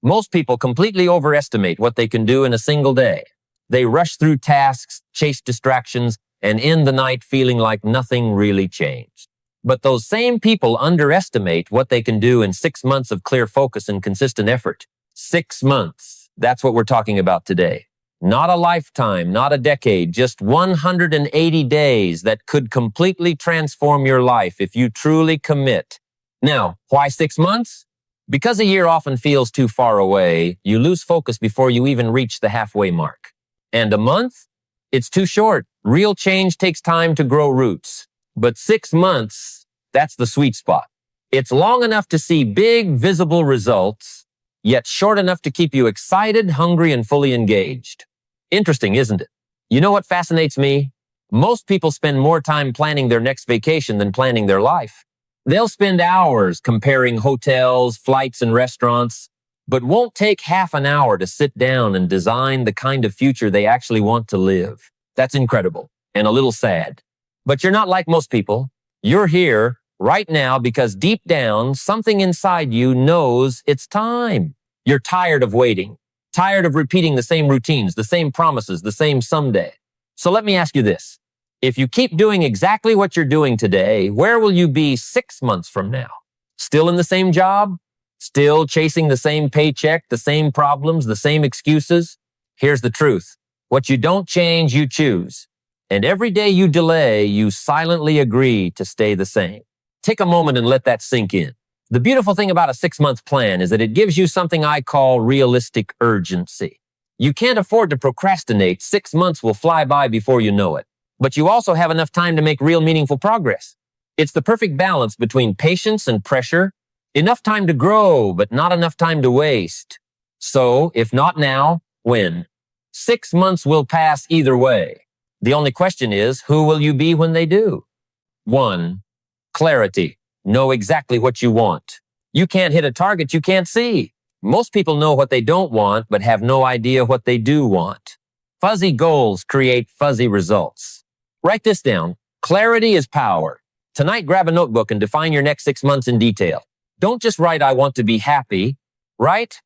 Most people completely overestimate what they can do in a single day. They rush through tasks, chase distractions, and end the night feeling like nothing really changed. But those same people underestimate what they can do in 6 months of clear focus and consistent effort. 6 months. That's what we're talking about today. Not a lifetime, not a decade, just 180 days that could completely transform your life if you truly commit. Now, why 6 months? Because a year often feels too far away, you lose focus before you even reach the halfway mark. And a month? It's too short. Real change takes time to grow roots. But 6 months, that's the sweet spot. It's long enough to see big, visible results, yet short enough to keep you excited, hungry, and fully engaged. Interesting, isn't it? You know what fascinates me? Most people spend more time planning their next vacation than planning their life. They'll spend hours comparing hotels, flights, and restaurants, but won't take half an hour to sit down and design the kind of future they actually want to live. That's incredible and a little sad. But you're not like most people. You're here right now because deep down, something inside you knows it's time. You're tired of waiting, tired of repeating the same routines, the same promises, the same someday. So let me ask you this. If you keep doing exactly what you're doing today, where will you be 6 months from now? Still in the same job? Still chasing the same paycheck, the same problems, the same excuses? Here's the truth. What you don't change, you choose. And every day you delay, you silently agree to stay the same. Take a moment and let that sink in. The beautiful thing about a 6-month plan is that it gives you something I call realistic urgency. You can't afford to procrastinate. 6 months will fly by before you know it. But you also have enough time to make real meaningful progress. It's the perfect balance between patience and pressure. Enough time to grow, but not enough time to waste. So, if not now, when? 6 months will pass either way. The only question is, who will you be when they do? 1. Clarity. Know exactly what you want. You can't hit a target you can't see. Most people know what they don't want, but have no idea what they do want. Fuzzy goals create fuzzy results. Write this down. Clarity is power. Tonight, grab a notebook and define your next 6 months in detail. Don't just write, I want to be happy. Write,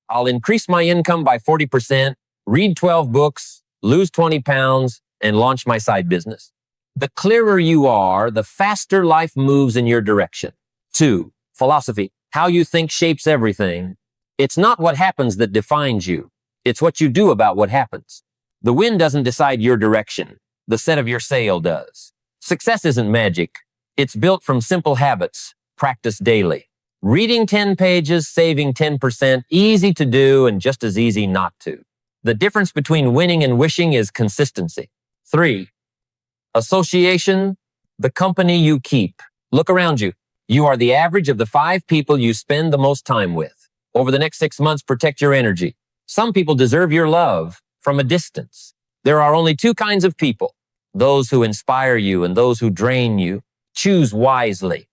I'll increase my income by 40%, read 12 books, lose 20 pounds, and launch my side business. The clearer you are, the faster life moves in your direction. 2. Philosophy. How you think shapes everything. It's not what happens that defines you. It's what you do about what happens. The wind doesn't decide your direction. The set of your sail does. Success isn't magic. It's built from simple habits, practiced daily. Reading 10 pages, saving 10%, easy to do and just as easy not to. The difference between winning and wishing is consistency. 3. Association, the company you keep. Look around you. You are the average of the 5 people you spend the most time with. Over the next 6 months, protect your energy. Some people deserve your love from a distance. There are only 2 kinds of people, those who inspire you and those who drain you. Choose wisely,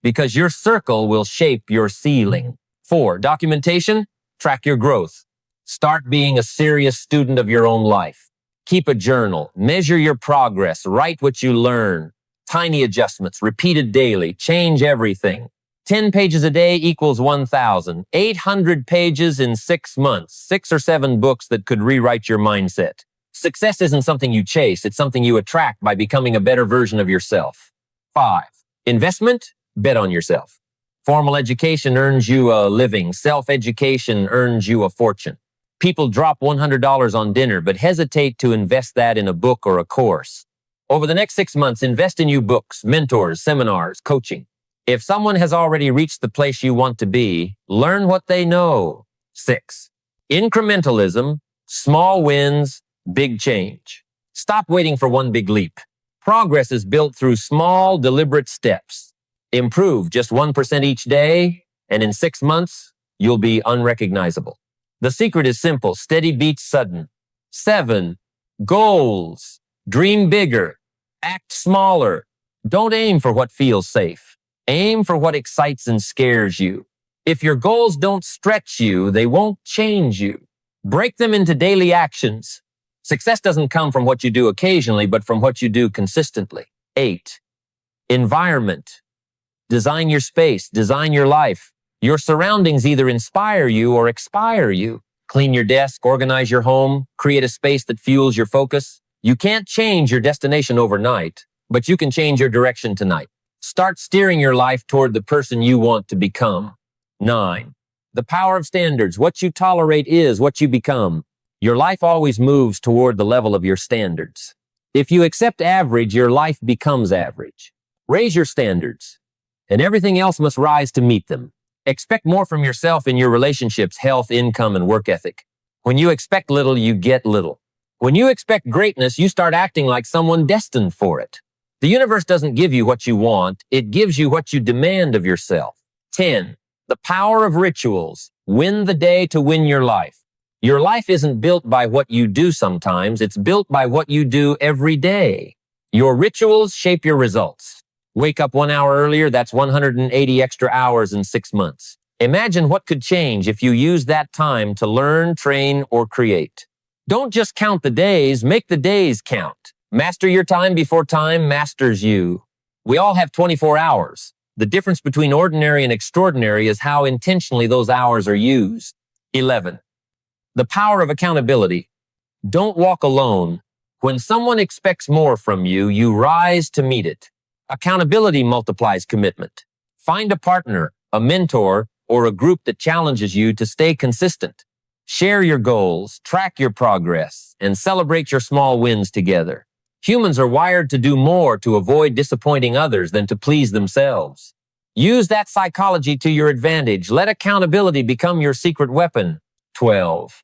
because your circle will shape your ceiling. 4. Documentation, track your growth. Start being a serious student of your own life. Keep a journal, measure your progress, write what you learn. Tiny adjustments, repeated daily, change everything. 10 pages a day equals 1,000. 800 pages in 6 months. 6 or 7 books that could rewrite your mindset. Success isn't something you chase. It's something you attract by becoming a better version of yourself. 5. Investment, bet on yourself. Formal education earns you a living. Self-education earns you a fortune. People drop $100 on dinner, but hesitate to invest that in a book or a course. Over the next 6 months, invest in new books, mentors, seminars, coaching. If someone has already reached the place you want to be, learn what they know. 6. Incrementalism, small wins, big change. Stop waiting for one big leap. Progress is built through small, deliberate steps. Improve just 1% each day, and in 6 months, you'll be unrecognizable. The secret is simple. Steady beats sudden. 7. Goals. Dream bigger. Act smaller. Don't aim for what feels safe. Aim for what excites and scares you. If your goals don't stretch you, they won't change you. Break them into daily actions. Success doesn't come from what you do occasionally, but from what you do consistently. 8. Environment. Design your space. Design your life. Your surroundings either inspire you or expire you. Clean your desk, organize your home, create a space that fuels your focus. You can't change your destination overnight, but you can change your direction tonight. Start steering your life toward the person you want to become. 9. The power of standards. What you tolerate is what you become. Your life always moves toward the level of your standards. If you accept average, your life becomes average. Raise your standards, and everything else must rise to meet them. Expect more from yourself in your relationships, health, income, and work ethic. When you expect little, you get little. When you expect greatness, you start acting like someone destined for it. The universe doesn't give you what you want, it gives you what you demand of yourself. 10. The power of rituals. Win the day to win your life. Your life isn't built by what you do sometimes, it's built by what you do every day. Your rituals shape your results. Wake up 1 hour earlier, that's 180 extra hours in 6 months. Imagine what could change if you use that time to learn, train, or create. Don't just count the days, make the days count. Master your time before time masters you. We all have 24 hours. The difference between ordinary and extraordinary is how intentionally those hours are used. 11. The power of accountability. Don't walk alone. When someone expects more from you, you rise to meet it. Accountability multiplies commitment. Find a partner, a mentor, or a group that challenges you to stay consistent. Share your goals, track your progress, and celebrate your small wins together. Humans are wired to do more to avoid disappointing others than to please themselves. Use that psychology to your advantage. Let accountability become your secret weapon. 12.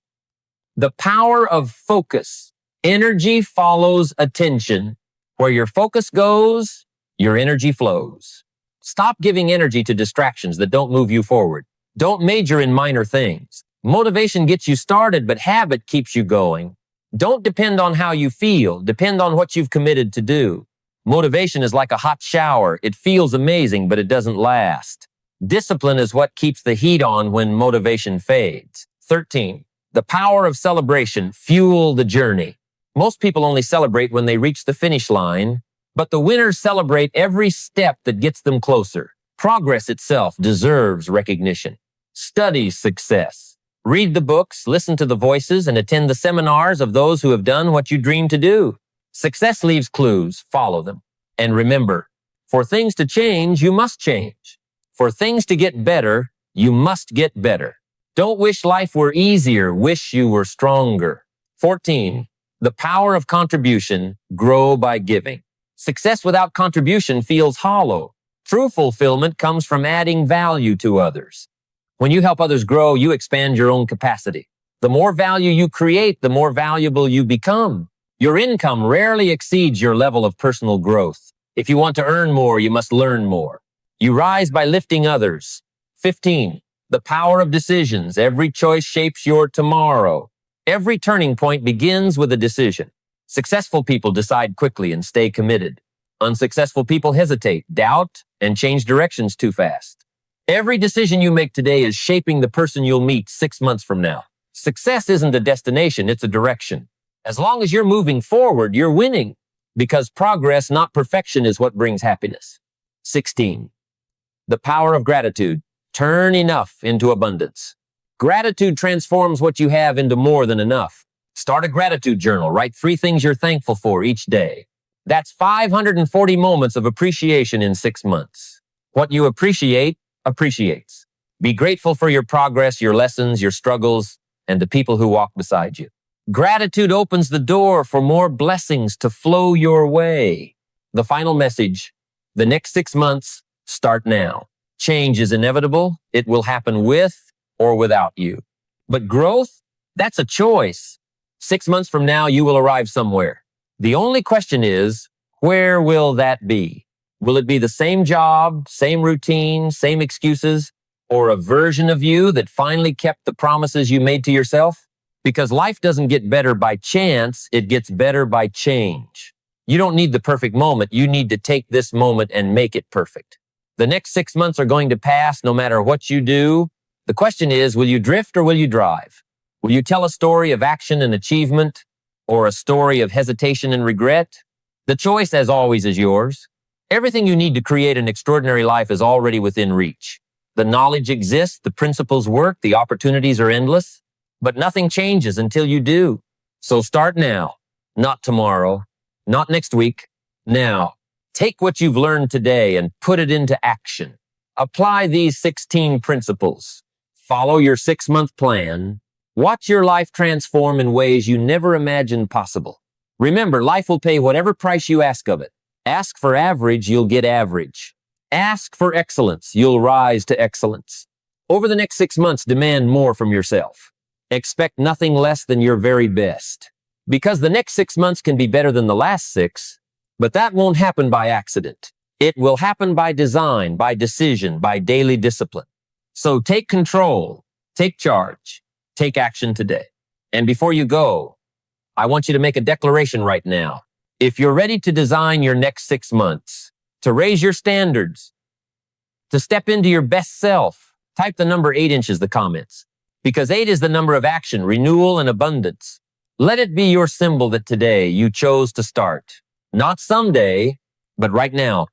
The power of focus. Energy follows attention. Where your focus goes, your energy flows. Stop giving energy to distractions that don't move you forward. Don't major in minor things. Motivation gets you started, but habit keeps you going. Don't depend on how you feel. Depend on what you've committed to do. Motivation is like a hot shower. It feels amazing, but it doesn't last. Discipline is what keeps the heat on when motivation fades. 13. The power of celebration. Fuel the journey. Most people only celebrate when they reach the finish line, but the winners celebrate every step that gets them closer. Progress itself deserves recognition. Study success. Read the books, listen to the voices, and attend the seminars of those who have done what you dream to do. Success leaves clues. Follow them. And remember, for things to change, you must change. For things to get better, you must get better. Don't wish life were easier. Wish you were stronger. 14. The power of contribution. Grow by giving. Success without contribution feels hollow. True fulfillment comes from adding value to others. When you help others grow, you expand your own capacity. The more value you create, the more valuable you become. Your income rarely exceeds your level of personal growth. If you want to earn more, you must learn more. You rise by lifting others. 15. The power of decisions. Every choice shapes your tomorrow. Every turning point begins with a decision. Successful people decide quickly and stay committed. Unsuccessful people hesitate, doubt, and change directions too fast. Every decision you make today is shaping the person you'll meet 6 months from now. Success isn't a destination, it's a direction. As long as you're moving forward, you're winning. Because progress, not perfection, is what brings happiness. 16. The power of gratitude. Turn enough into abundance. Gratitude transforms what you have into more than enough. Start a gratitude journal. Write 3 things you're thankful for each day. That's 540 moments of appreciation in 6 months. What you appreciate, appreciates. Be grateful for your progress, your lessons, your struggles, and the people who walk beside you. Gratitude opens the door for more blessings to flow your way. The final message, the next 6 months, start now. Change is inevitable. It will happen with or without you. But growth, that's a choice. 6 months from now, you will arrive somewhere. The only question is, where will that be? Will it be the same job, same routine, same excuses, or a version of you that finally kept the promises you made to yourself? Because life doesn't get better by chance, it gets better by change. You don't need the perfect moment, you need to take this moment and make it perfect. The next 6 months are going to pass no matter what you do. The question is, will you drift or will you drive? Will you tell a story of action and achievement, or a story of hesitation and regret? The choice, as always, is yours. Everything you need to create an extraordinary life is already within reach. The knowledge exists, the principles work, the opportunities are endless, but nothing changes until you do. So start now, not tomorrow, not next week, now. Take what you've learned today and put it into action. Apply these 16 principles. Follow your 6-month plan. Watch your life transform in ways you never imagined possible. Remember, life will pay whatever price you ask of it. Ask for average, you'll get average. Ask for excellence, you'll rise to excellence. Over the next 6 months, demand more from yourself. Expect nothing less than your very best. Because the next 6 months can be better than the last 6, but that won't happen by accident. It will happen by design, by decision, by daily discipline. So take control, take charge, take action today. And before you go, I want you to make a declaration right now. If you're ready to design your next 6 months, to raise your standards, to step into your best self, type the number 8 inches, the comments. Because 8 is the number of action, renewal, and abundance. Let it be your symbol that today you chose to start. Not someday, but right now.